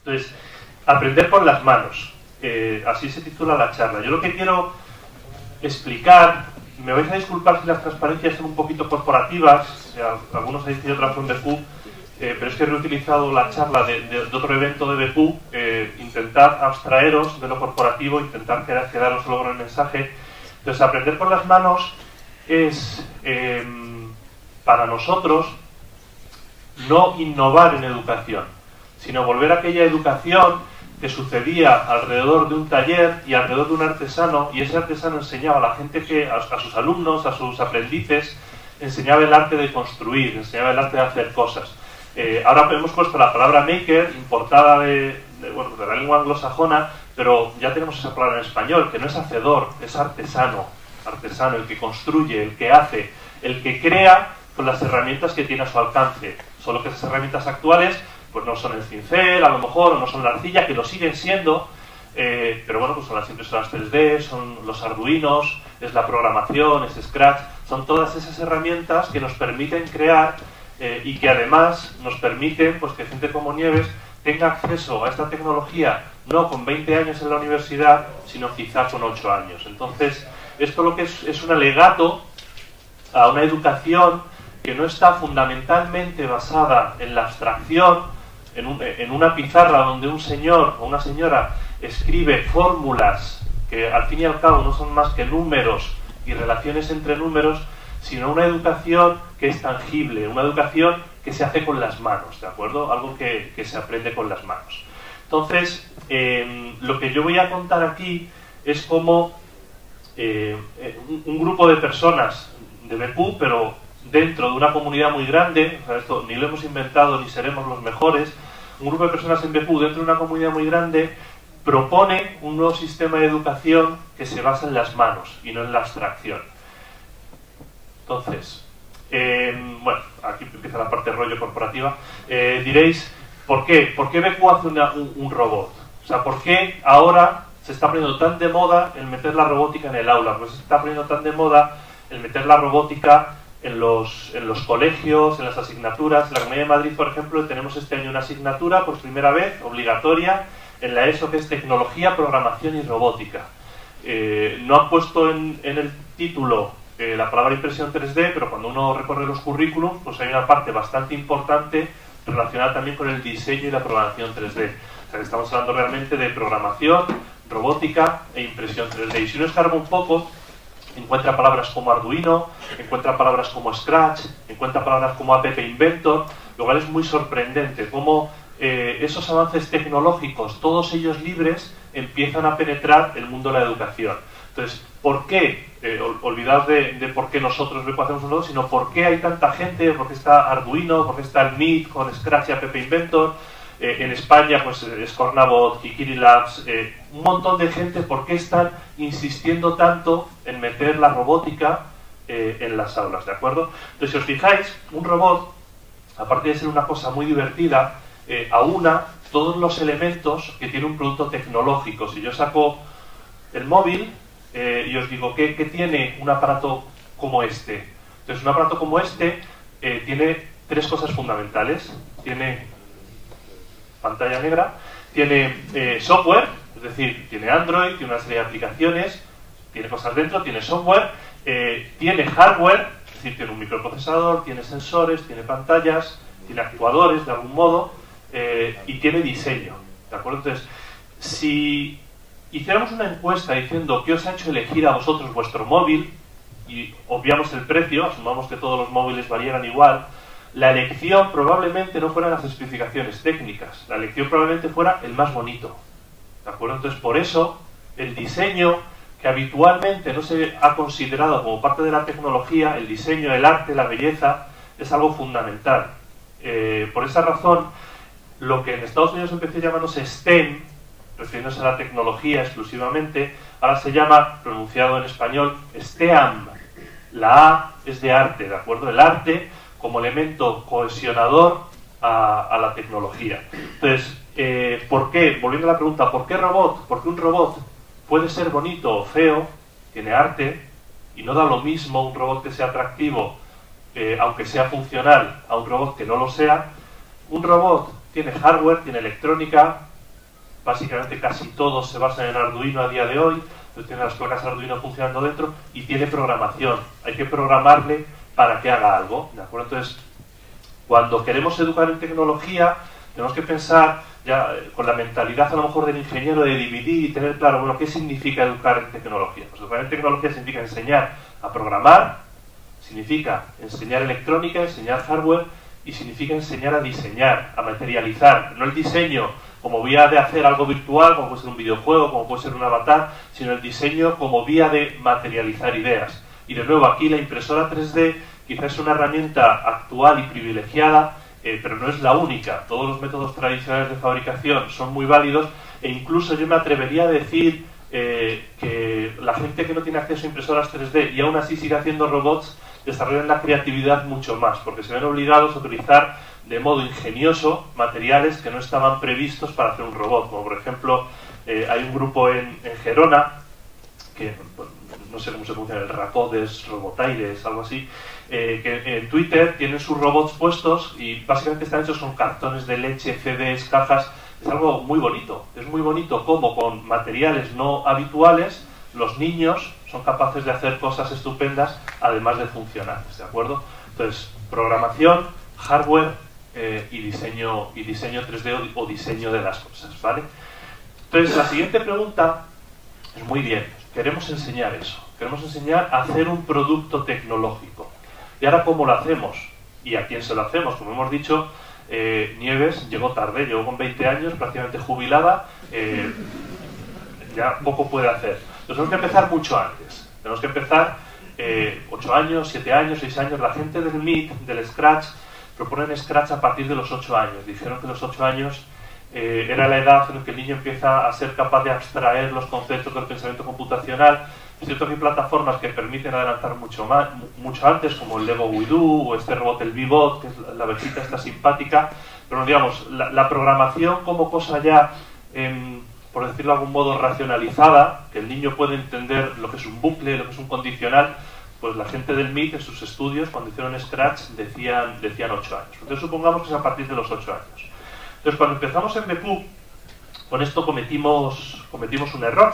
Entonces, aprender con las manos. Así se titula la charla. Yo lo que quiero explicar, me vais a disculpar si las transparencias son un poquito corporativas, algunos habéis dicho otra son de BQ, pero es que he reutilizado la charla de otro evento de BQ, intentar abstraeros de lo corporativo, intentar quedaros solo con el mensaje. Entonces, aprender con las manos es, para nosotros, no innovar en educación, sino volver a aquella educación que sucedía alrededor de un taller y alrededor de un artesano, y ese artesano enseñaba a la gente, a sus alumnos, a sus aprendices, enseñaba el arte de construir, enseñaba el arte de hacer cosas. Ahora hemos puesto la palabra maker, importada de la lengua anglosajona, pero ya tenemos esa palabra en español, que no es hacedor, es artesano, el que construye, el que hace, el que crea con las herramientas que tiene a su alcance. Solo que esas herramientas actuales pues no son el cincel, a lo mejor, o no son la arcilla, que lo siguen siendo, pero bueno, pues son las impresoras 3D, son los arduinos, es la programación, es Scratch, son todas esas herramientas que nos permiten crear y que además nos permiten pues que gente como Nieves tenga acceso a esta tecnología no con 20 años en la universidad, sino quizás con 8 años. Entonces, esto lo que es un alegato a una educación que no está fundamentalmente basada en la abstracción, en una pizarra donde un señor o una señora escribe fórmulas que al fin y al cabo no son más que números y relaciones entre números, sino una educación que es tangible, una educación que se hace con las manos, ¿de acuerdo? Algo que se aprende con las manos. Entonces, lo que yo voy a contar aquí es cómo un grupo de personas de BQ, pero dentro de una comunidad muy grande, o sea, esto ni lo hemos inventado ni seremos los mejores, un grupo de personas en BQ dentro de una comunidad muy grande propone un nuevo sistema de educación que se basa en las manos y no en la abstracción. Entonces, bueno, aquí empieza la parte de rollo corporativa. Diréis, ¿por qué? ¿Por qué BQ hace un robot? O sea, ¿por qué ahora se está poniendo tan de moda el meter la robótica en el aula? Pues se está poniendo tan de moda el meter la robótica en los colegios, en las asignaturas. En la Comunidad de Madrid, por ejemplo, tenemos este año una asignatura por primera vez, obligatoria, en la ESO, que es Tecnología, Programación y Robótica. No han puesto en el título la palabra impresión 3D, pero cuando uno recorre los currículums, pues hay una parte bastante importante relacionada también con el diseño y la programación 3D. O sea, que estamos hablando realmente de programación, robótica e impresión 3D. Y si uno escarba un poco, encuentra palabras como Arduino, encuentra palabras como Scratch, encuentra palabras como App Inventor, lo cual es muy sorprendente cómo esos avances tecnológicos, todos ellos libres, empiezan a penetrar el mundo de la educación. Entonces, ¿por qué? Olvidaos de por qué nosotros lo hacemos nosotros, sino por qué hay tanta gente, por qué está Arduino, por qué está el MIT con Scratch y App Inventor, en España pues Scornabot, Kikiri Labs, un montón de gente, ¿por qué están insistiendo tanto en meter la robótica en las aulas? ¿De acuerdo? Entonces, si os fijáis, un robot, aparte de ser una cosa muy divertida, aúna todos los elementos que tiene un producto tecnológico. Si yo saco el móvil y os digo ¿qué tiene un aparato como este? Entonces, un aparato como este tiene tres cosas fundamentales. Tiene pantalla negra, tiene software, es decir, tiene Android, tiene una serie de aplicaciones, tiene cosas dentro, tiene software, tiene hardware, es decir, tiene un microprocesador, tiene sensores, tiene pantallas, tiene actuadores de algún modo, y tiene diseño, ¿de acuerdo? Entonces, si hiciéramos una encuesta diciendo qué os ha hecho elegir a vosotros vuestro móvil, y obviamos el precio, asumamos que todos los móviles valieran igual, la elección probablemente no fueran las especificaciones técnicas, la elección probablemente fuera el más bonito, ¿de acuerdo? Entonces, por eso, el diseño, que habitualmente no se ha considerado como parte de la tecnología, el diseño, el arte, la belleza, es algo fundamental. Por esa razón, lo que en Estados Unidos empezó llamándose STEM, refiriéndose a la tecnología exclusivamente, ahora se llama, pronunciado en español, STEAM. La A es de arte, ¿de acuerdo? El arte como elemento cohesionador a la tecnología. Entonces, ¿por qué? Volviendo a la pregunta, ¿por qué robot? Porque un robot puede ser bonito o feo, tiene arte, y no da lo mismo un robot que sea atractivo, aunque sea funcional, a un robot que no lo sea. Un robot tiene hardware, tiene electrónica, básicamente casi todos se basan en Arduino a día de hoy, entonces tiene las placas Arduino funcionando dentro y tiene programación. Hay que programarle para que haga algo, ¿de acuerdo? Entonces, cuando queremos educar en tecnología, tenemos que pensar ya con la mentalidad a lo mejor del ingeniero de dividir y tener claro, bueno, ¿qué significa educar en tecnología? Pues educar en tecnología significa enseñar a programar, significa enseñar electrónica, enseñar hardware y significa enseñar a diseñar, a materializar, no el diseño como vía de hacer algo virtual, como puede ser un videojuego, como puede ser un avatar, sino el diseño como vía de materializar ideas. Y de nuevo, aquí la impresora 3D quizás es una herramienta actual y privilegiada, pero no es la única. Todos los métodos tradicionales de fabricación son muy válidos e incluso yo me atrevería a decir que la gente que no tiene acceso a impresoras 3D y aún así sigue haciendo robots desarrollan la creatividad mucho más, porque se ven obligados a utilizar de modo ingenioso materiales que no estaban previstos para hacer un robot, como por ejemplo hay un grupo en Gerona que no sé cómo se pronuncia, el Racodes, Robotaires, algo así, que en Twitter tienen sus robots puestos y básicamente están hechos con cartones de leche, CDs, cajas. Es algo muy bonito. Es muy bonito cómo con materiales no habituales los niños son capaces de hacer cosas estupendas, además de funcionales, ¿de acuerdo? Entonces, programación, hardware y diseño 3D o diseño de las cosas, ¿vale? Entonces, la siguiente pregunta es muy bien. Queremos enseñar eso. Queremos enseñar a hacer un producto tecnológico. ¿Y ahora cómo lo hacemos? ¿Y a quién se lo hacemos? Como hemos dicho, Nieves llegó tarde, llegó con 20 años, prácticamente jubilada, ya poco puede hacer. Entonces tenemos que empezar mucho antes. Tenemos que empezar 8 años, 7 años, 6 años. La gente del MIT, del Scratch, proponen Scratch a partir de los 8 años. Dijeron que los 8 años era la edad en la que el niño empieza a ser capaz de abstraer los conceptos del pensamiento computacional. Es cierto que hay plataformas que permiten adelantar mucho antes, como el Lego WeDo o este robot, el V-Bot, que es la versita esta simpática, pero digamos, la programación como cosa ya, por decirlo de algún modo, racionalizada, que el niño puede entender lo que es un bucle, lo que es un condicional, pues la gente del MIT en sus estudios, cuando hicieron Scratch, decían 8 años. Entonces supongamos que es a partir de los 8 años. Entonces cuando empezamos en BQ, con esto cometimos un error.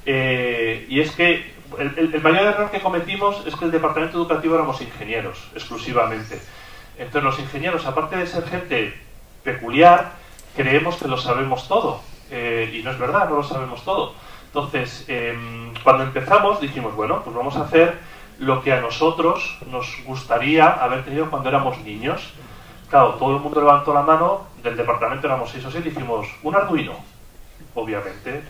Y es que el mayor error que cometimos es que el departamento educativo éramos ingenieros, exclusivamente. Entonces los ingenieros, aparte de ser gente peculiar, creemos que lo sabemos todo. Y no es verdad, no lo sabemos todo. Entonces, cuando empezamos dijimos, bueno, pues vamos a hacer lo que a nosotros nos gustaría haber tenido cuando éramos niños. Claro, todo el mundo levantó la mano, del departamento éramos 6 o 7, y dijimos, un Arduino. Obviamente,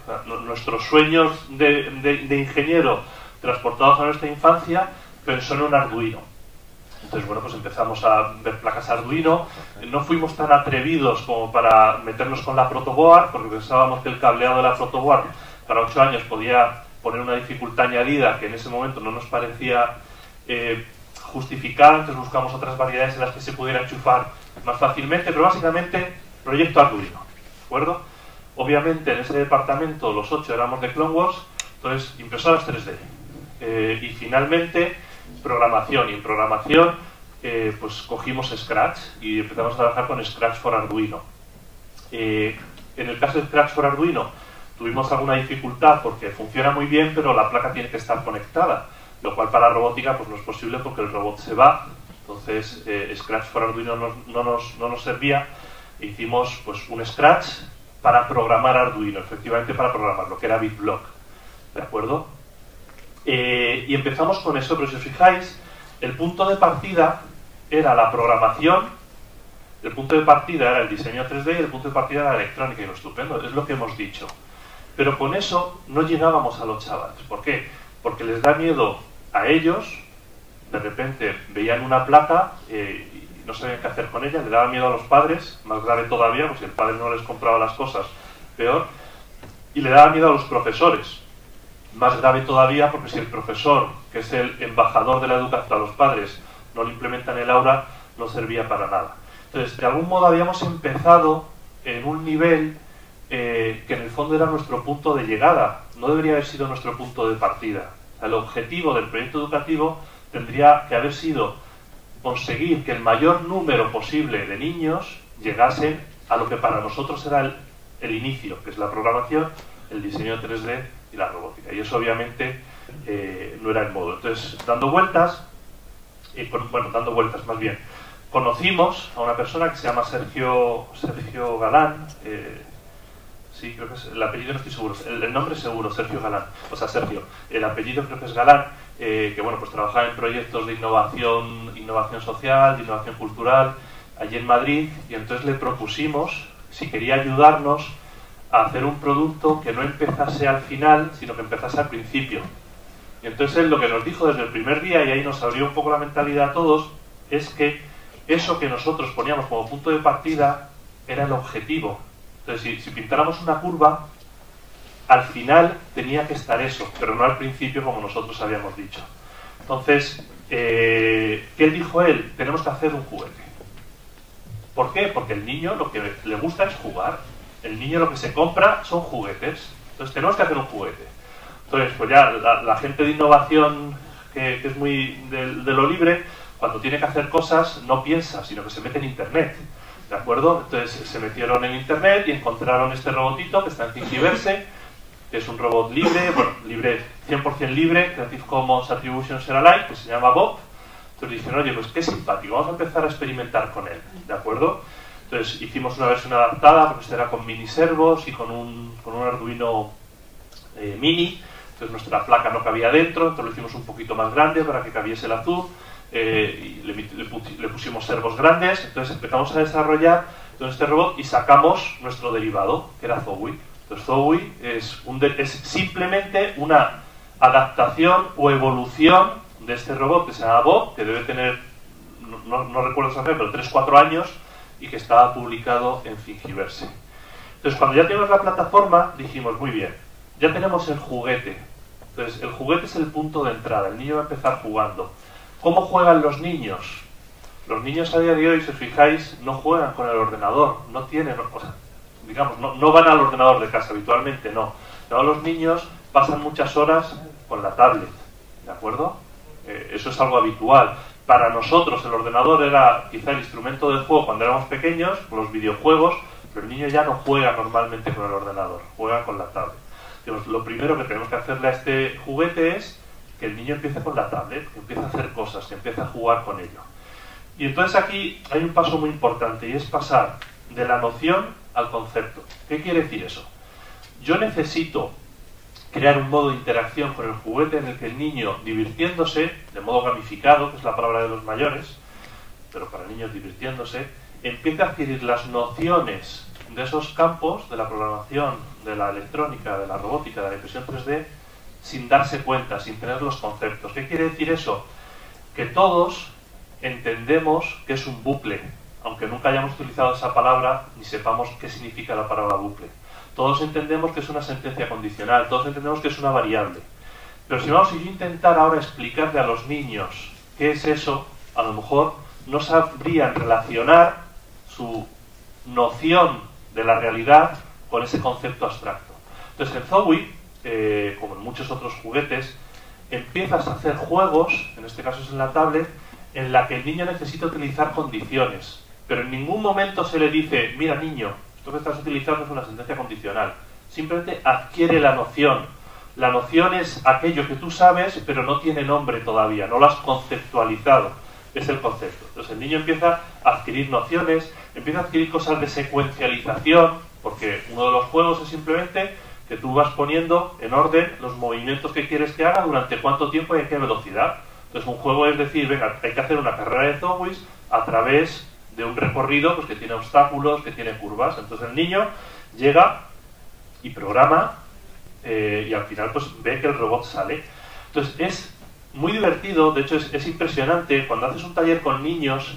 nuestros sueños de ingeniero transportados a nuestra infancia pensó en un Arduino. Entonces, bueno, pues empezamos a ver placas Arduino. No fuimos tan atrevidos como para meternos con la protoboard, porque pensábamos que el cableado de la protoboard para 8 años podía poner una dificultad añadida que en ese momento no nos parecía justificada. Entonces buscamos otras variedades en las que se pudiera enchufar más fácilmente, pero básicamente proyecto Arduino, ¿de acuerdo? Obviamente en ese departamento los 8 éramos de Clone Wars, entonces impresoras 3D. Y finalmente programación. Y en programación pues cogimos Scratch y empezamos a trabajar con Scratch for Arduino. En el caso de Scratch for Arduino tuvimos alguna dificultad porque funciona muy bien, pero la placa tiene que estar conectada, lo cual para robótica pues no es posible porque el robot se va. Entonces Scratch for Arduino no nos servía. E hicimos pues un Scratch para programar Arduino, efectivamente para programarlo, que era BitBlock, ¿de acuerdo? Y empezamos con eso, pero si os fijáis, el punto de partida era la programación, el punto de partida era el diseño 3D y el punto de partida era la electrónica, y lo estupendo, es lo que hemos dicho. Pero con eso no llegábamos a los chavales. ¿Por qué? Porque les da miedo a ellos, de repente veían una placa y no sabían qué hacer con ella, le daba miedo a los padres, más grave todavía, pues si el padre no les compraba las cosas, peor, y le daba miedo a los profesores, más grave todavía, porque si el profesor, que es el embajador de la educación a los padres, no lo implementa en el aula, no servía para nada. Entonces, de algún modo habíamos empezado en un nivel que en el fondo era nuestro punto de llegada, no debería haber sido nuestro punto de partida. O sea, el objetivo del proyecto educativo tendría que haber sido conseguir que el mayor número posible de niños llegasen a lo que para nosotros era el inicio, que es la programación, el diseño 3D y la robótica. Y eso obviamente no era el modo. Entonces, dando vueltas más bien, conocimos a una persona que se llama Sergio Galán. Sí, creo que es el apellido, no estoy seguro, el nombre es seguro, Sergio Galán, o sea, Sergio, el apellido creo que es Galán, que bueno, pues trabajaba en proyectos de innovación social, de innovación cultural, allí en Madrid, y entonces le propusimos si quería ayudarnos a hacer un producto que no empezase al final, sino que empezase al principio. Y entonces él lo que nos dijo desde el primer día, y ahí nos abrió un poco la mentalidad a todos, es que eso que nosotros poníamos como punto de partida era el objetivo. Entonces, si pintáramos una curva, al final tenía que estar eso, pero no al principio como nosotros habíamos dicho. Entonces, ¿qué dijo él? Tenemos que hacer un juguete. ¿Por qué? Porque el niño lo que le gusta es jugar. El niño lo que se compra son juguetes. Entonces, tenemos que hacer un juguete. Entonces, pues ya la gente de innovación, que es muy de lo libre, cuando tiene que hacer cosas, no piensa, sino que se mete en Internet. ¿De acuerdo? Entonces se metieron en Internet y encontraron este robotito que está en Thingiverse, que es un robot libre, bueno, 100% libre, Creative Commons Attribution Share Alike, que se llama Bob. Entonces dijeron, oye, pues qué simpático, vamos a empezar a experimentar con él. ¿De acuerdo? Entonces hicimos una versión adaptada, porque esto era con mini servos y con un Arduino mini. Entonces nuestra placa no cabía dentro, entonces lo hicimos un poquito más grande para que cabiese el azul. Y le pusimos servos grandes. Entonces empezamos a desarrollar todo este robot y sacamos nuestro derivado, que era Zowie. Entonces Zowie es simplemente una adaptación o evolución de este robot que se llama Bob, que debe tener, no recuerdo exactamente, pero 3-4 años, y que estaba publicado en Thingiverse. Entonces cuando ya tenemos la plataforma, dijimos, muy bien, ya tenemos el juguete. Entonces el juguete es el punto de entrada, el niño va a empezar jugando. ¿Cómo juegan los niños? Los niños a día de hoy, si os fijáis, no juegan con el ordenador, no tienen, o sea, digamos, no van al ordenador de casa habitualmente, no. Pero los niños pasan muchas horas con la tablet, ¿de acuerdo? Eso es algo habitual. Para nosotros el ordenador era quizá el instrumento de juego cuando éramos pequeños, con los videojuegos, pero el niño ya no juega normalmente con el ordenador, juega con la tablet. Entonces, lo primero que tenemos que hacerle a este juguete es que el niño empiece con la tablet, que empiece a hacer cosas, que empiece a jugar con ello. Y entonces aquí hay un paso muy importante, y es pasar de la noción al concepto. ¿Qué quiere decir eso? Yo necesito crear un modo de interacción con el juguete en el que el niño, divirtiéndose, de modo gamificado, que es la palabra de los mayores, pero para niños divirtiéndose, empiece a adquirir las nociones de esos campos, de la programación, de la electrónica, de la robótica, de la impresión 3D, sin darse cuenta, sin tener los conceptos. ¿Qué quiere decir eso? Que todos entendemos que es un bucle, aunque nunca hayamos utilizado esa palabra ni sepamos qué significa la palabra bucle. Todos entendemos que es una sentencia condicional, todos entendemos que es una variable. Pero si vamos a intentar ahora explicarle a los niños qué es eso, a lo mejor no sabrían relacionar su noción de la realidad con ese concepto abstracto. Entonces en Zowie, como en muchos otros juguetes, empiezas a hacer juegos, en este caso es en la tablet, en la que el niño necesita utilizar condiciones, pero en ningún momento se le dice, mira niño, esto que estás utilizando es una sentencia condicional. Simplemente adquiere la noción. La noción es aquello que tú sabes, pero no tiene nombre todavía, no lo has conceptualizado. Es el concepto. Entonces el niño empieza a adquirir nociones, empieza a adquirir cosas de secuencialización, porque uno de los juegos es simplemente que tú vas poniendo en orden los movimientos que quieres que haga, durante cuánto tiempo y a qué velocidad. Entonces un juego es decir, venga, hay que hacer una carrera de Zowie a través de un recorrido pues, que tiene obstáculos, que tiene curvas. Entonces el niño llega y programa y al final pues ve que el robot sale. Entonces es muy divertido, de hecho es impresionante cuando haces un taller con niños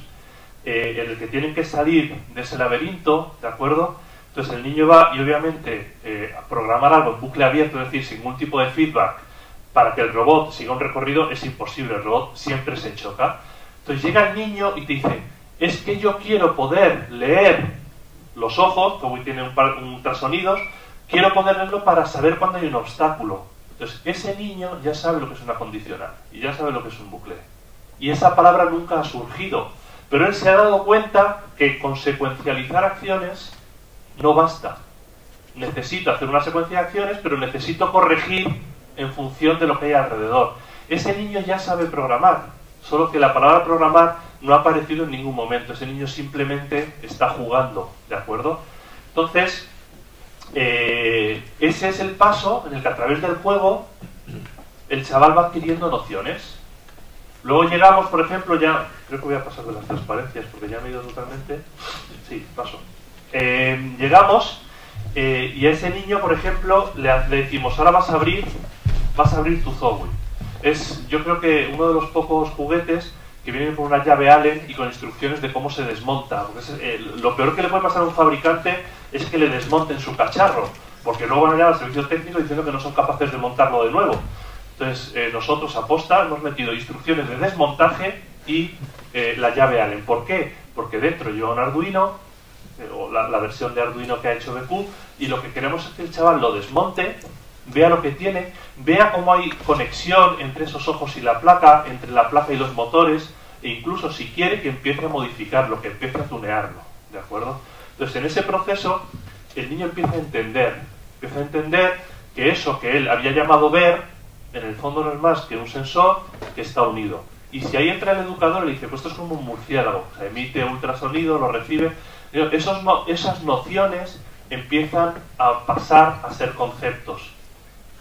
en el que tienen que salir de ese laberinto, ¿de acuerdo? Entonces el niño va y obviamente a programar algo en bucle abierto, es decir, sin ningún tipo de feedback, para que el robot siga un recorrido es imposible, el robot siempre se choca. Entonces llega el niño y te dice, es que yo quiero poder leer los ojos, como tiene un ultrasonidos, quiero ponerlo para saber cuándo hay un obstáculo. Entonces ese niño ya sabe lo que es una condicional y ya sabe lo que es un bucle. Y esa palabra nunca ha surgido, pero él se ha dado cuenta que con secuencializar acciones no basta. necesito hacer una secuencia de acciones, pero necesito corregir en función de lo que hay alrededor. Ese niño ya sabe programar, solo que la palabra programar no ha aparecido en ningún momento. Ese niño simplemente está jugando, ¿de acuerdo? Entonces, ese es el paso en el que a través del juego el chaval va adquiriendo nociones. Luego llegamos, por ejemplo, ya creo que voy a pasar de las transparencias porque ya me he ido totalmente. Sí, paso. Llegamos y a ese niño, por ejemplo, le decimos, ahora vas a abrir tu Zowie. Es, yo creo que uno de los pocos juguetes que vienen con una llave Allen y con instrucciones de cómo se desmonta. Porque lo peor que le puede pasar a un fabricante es que le desmonten su cacharro, porque luego van a llamar al servicio técnico diciendo que no son capaces de montarlo de nuevo. Entonces, nosotros a posta hemos metido instrucciones de desmontaje y la llave Allen. ¿Por qué? Porque dentro lleva un Arduino, o la versión de Arduino que ha hecho BQ, y lo que queremos es que el chaval lo desmonte, vea lo que tiene, vea cómo hay conexión entre esos ojos y la placa, entre la placa y los motores, e incluso si quiere que empiece a modificarlo, que empiece a tunearlo, ¿de acuerdo? Entonces, en ese proceso, el niño empieza a entender que eso que él había llamado ver, en el fondo no es más que un sensor que está unido. Y si ahí entra el educador y le dice, pues esto es como un murciélago, o sea, emite ultrasonido, lo recibe, esas nociones empiezan a pasar a ser conceptos.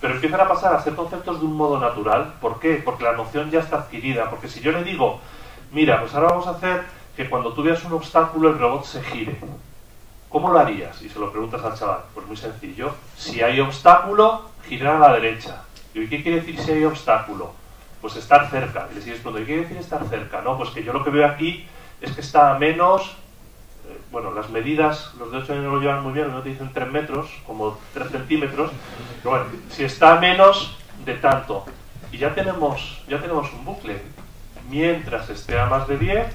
Pero empiezan a pasar a ser conceptos de un modo natural. ¿Por qué? Porque la noción ya está adquirida. Porque si yo le digo, mira, pues ahora vamos a hacer que cuando tú veas un obstáculo el robot se gire. ¿Cómo lo harías? Y se lo preguntas al chaval. Pues muy sencillo. Si hay obstáculo, girar a la derecha. ¿Y qué quiere decir si hay obstáculo? Pues estar cerca. Y le sigues preguntando, ¿y qué quiere decir estar cerca? No, pues que yo lo que veo aquí es que está a menos... Bueno, las medidas, los de 8 años no lo llevan muy bien, no te dicen 3 metros, como 3 centímetros, pero bueno, si está a menos de tanto, y ya tenemos un bucle, mientras esté a más de 10,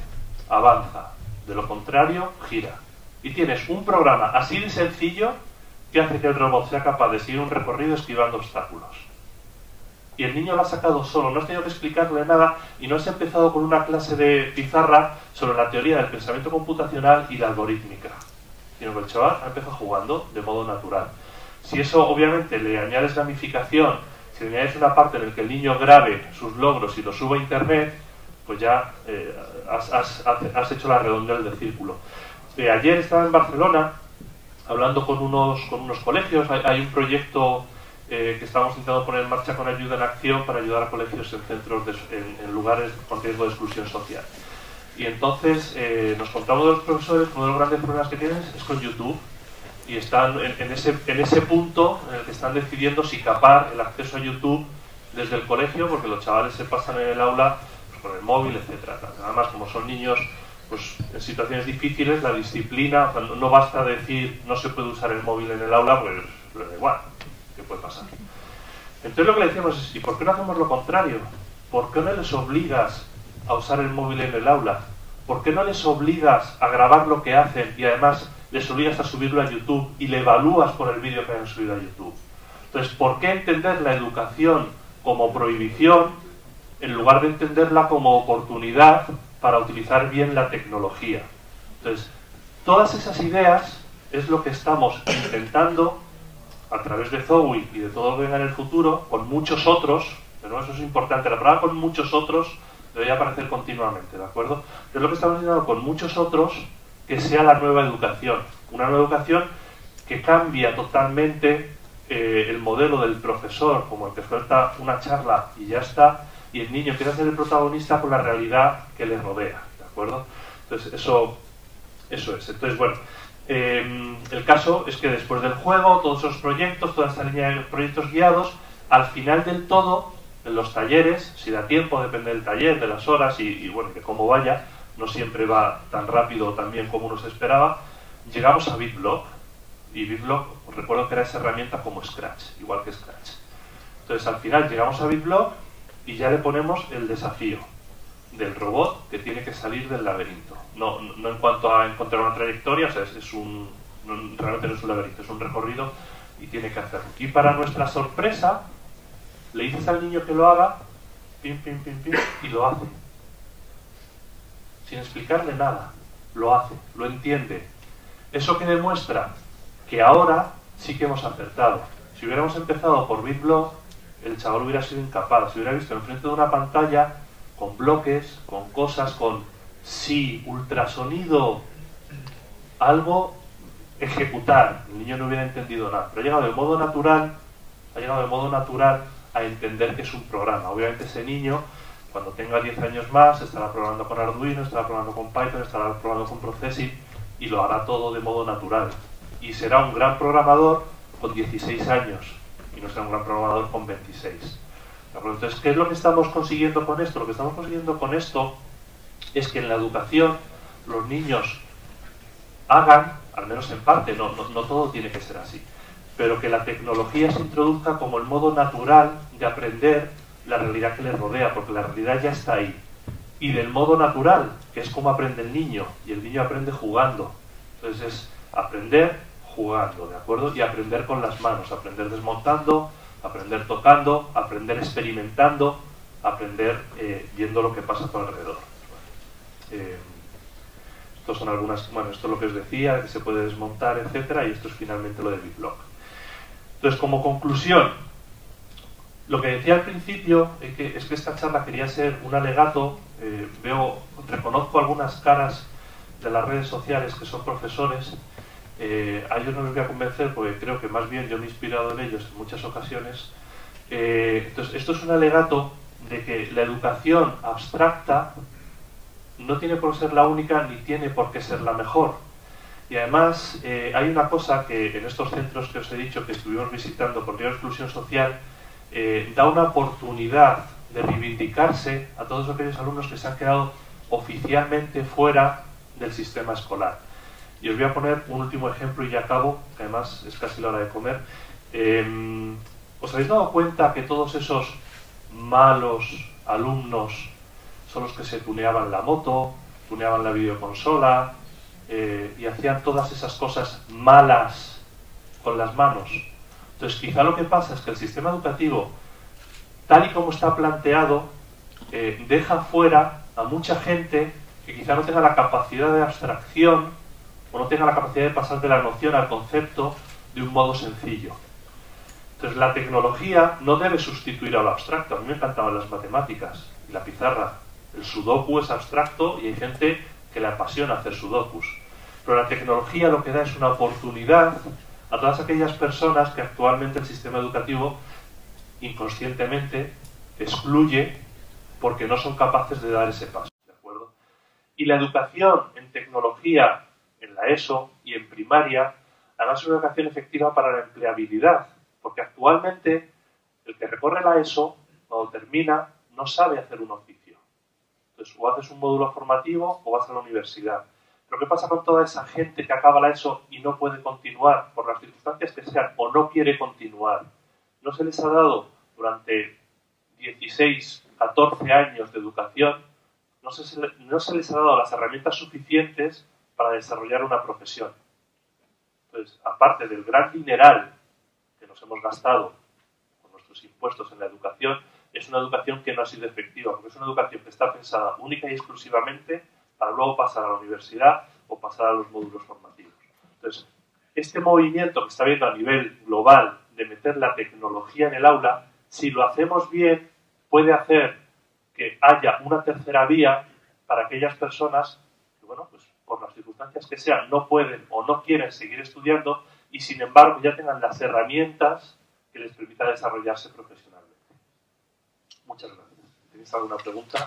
avanza, de lo contrario, gira. Y tienes un programa así de sencillo que hace que el robot sea capaz de seguir un recorrido esquivando obstáculos. Y el niño lo ha sacado solo, no has tenido que explicarle nada y no has empezado con una clase de pizarra sobre la teoría del pensamiento computacional y la algorítmica, sino que el chaval ha empezado jugando de modo natural. Si eso obviamente le añades gamificación, si le añades una parte en la que el niño grabe sus logros y los suba a internet, pues ya has hecho la redondel del círculo. Ayer estaba en Barcelona hablando con unos colegios, hay un proyecto que estamos intentando poner en marcha con Ayuda en Acción para ayudar a colegios en centros en lugares con riesgo de exclusión social. Y entonces nos contamos de los profesores que uno de los grandes problemas que tienen es con YouTube, y están en ese punto en el que están decidiendo si capar el acceso a YouTube desde el colegio, porque los chavales se pasan en el aula pues, con el móvil, etcétera. Además, como son niños pues en situaciones difíciles, la disciplina, o sea, no basta decir no se puede usar el móvil en el aula, pues da igual. ¿Qué puede pasar? Entonces lo que le decíamos es, ¿y por qué no hacemos lo contrario? ¿Por qué no les obligas a usar el móvil en el aula? ¿Por qué no les obligas a grabar lo que hacen y además les obligas a subirlo a YouTube y le evalúas por el vídeo que hayan subido a YouTube? Entonces, ¿por qué entender la educación como prohibición en lugar de entenderla como oportunidad para utilizar bien la tecnología? Entonces, todas esas ideas es lo que estamos intentando a través de Zowie y de todo lo que venga en el futuro, con muchos otros, pero eso es importante, la palabra con muchos otros debería aparecer continuamente, ¿de acuerdo? Es lo que estamos diciendo con muchos otros, que sea la nueva educación, una nueva educación que cambia totalmente el modelo del profesor, como el que suelta una charla y ya está, y el niño empieza a ser el protagonista con la realidad que le rodea, ¿de acuerdo? Entonces eso es. Entonces, bueno, el caso es que después del juego, todos esos proyectos, toda esta línea de proyectos guiados, al final del todo, en los talleres, si da tiempo, depende del taller, de las horas y bueno, de cómo vaya, no siempre va tan rápido o tan bien como uno se esperaba, llegamos a BitBlock, y BitBlock, os recuerdo que era esa herramienta como Scratch, igual que Scratch. Entonces al final llegamos a BitBlock y ya le ponemos el desafío del robot que tiene que salir del laberinto. No en cuanto a encontrar una trayectoria, o sea, realmente no es un laberinto, es un recorrido y tiene que hacerlo. Y para nuestra sorpresa, le dices al niño que lo haga, pim, pim, pim, pim, y lo hace. Sin explicarle nada, lo hace, lo entiende. Eso que demuestra que ahora sí que hemos acertado. Si hubiéramos empezado por BitBlock, el chaval hubiera sido incapaz. Se hubiera visto enfrente de una pantalla con bloques, con cosas, con sí, ultrasonido, algo, ejecutar. El niño no hubiera entendido nada. Pero ha llegado de modo natural a entender que es un programa. Obviamente ese niño, cuando tenga 10 años más, estará programando con Arduino, estará programando con Python, estará programando con Processing y lo hará todo de modo natural. Y será un gran programador con 16 años y no será un gran programador con 26. Entonces, ¿qué es lo que estamos consiguiendo con esto? Lo que estamos consiguiendo con esto es que en la educación los niños hagan, al menos en parte, no todo tiene que ser así, pero que la tecnología se introduzca como el modo natural de aprender la realidad que les rodea, porque la realidad ya está ahí. Y del modo natural, que es como aprende el niño, y el niño aprende jugando. Entonces es aprender jugando, ¿de acuerdo? Y aprender con las manos, aprender desmontando, aprender tocando, aprender experimentando, aprender viendo lo que pasa a tu alrededor. Estos son algunas, bueno, esto es lo que os decía, que se puede desmontar, etcétera, y esto es finalmente lo de BitBlock. Entonces, como conclusión, lo que decía al principio es que esta charla quería ser un alegato. Reconozco algunas caras de las redes sociales que son profesores. A ellos no les voy a convencer porque creo que más bien yo me he inspirado en ellos en muchas ocasiones. Entonces, esto es un alegato de que la educación abstracta no tiene por qué ser la única ni tiene por qué ser la mejor. Y además hay una cosa que en estos centros que os he dicho que estuvimos visitando con Río de Exclusión Social da una oportunidad de reivindicarse a todos aquellos alumnos que se han quedado oficialmente fuera del sistema escolar. Y os voy a poner un último ejemplo y ya acabo, que además es casi la hora de comer. ¿Os habéis dado cuenta que todos esos malos alumnos son los que se tuneaban la moto, tuneaban la videoconsola y hacían todas esas cosas malas con las manos? Entonces, quizá lo que pasa es que el sistema educativo, tal y como está planteado, deja fuera a mucha gente que quizá no tenga la capacidad de abstracción o no tenga la capacidad de pasar de la noción al concepto de un modo sencillo. Entonces, la tecnología no debe sustituir a lo abstracto. A mí me encantaban las matemáticas y la pizarra. El sudoku es abstracto y hay gente que le apasiona hacer sudokus. Pero la tecnología lo que da es una oportunidad a todas aquellas personas que actualmente el sistema educativo inconscientemente excluye porque no son capaces de dar ese paso, ¿de acuerdo? Y la educación en tecnología, en la ESO y en primaria, además es una educación efectiva para la empleabilidad, porque actualmente el que recorre la ESO, cuando termina, no sabe hacer un oficio. Entonces, o haces un módulo formativo o vas a la universidad. Pero ¿qué pasa con toda esa gente que acaba la ESO y no puede continuar por las circunstancias que sean o no quiere continuar? No se les ha dado durante 16, 14 años de educación, no se les ha dado las herramientas suficientes para desarrollar una profesión. Entonces, aparte del gran dineral que nos hemos gastado con nuestros impuestos en la educación, es una educación que no ha sido efectiva, porque es una educación que está pensada única y exclusivamente para luego pasar a la universidad o pasar a los módulos formativos. Entonces, este movimiento que está habiendo a nivel global de meter la tecnología en el aula, si lo hacemos bien, puede hacer que haya una tercera vía para aquellas personas que, bueno, pues por las circunstancias que sean, no pueden o no quieren seguir estudiando y, sin embargo, ya tengan las herramientas que les permita desarrollarse profesionalmente. Muchas gracias. ¿Tenéis alguna pregunta?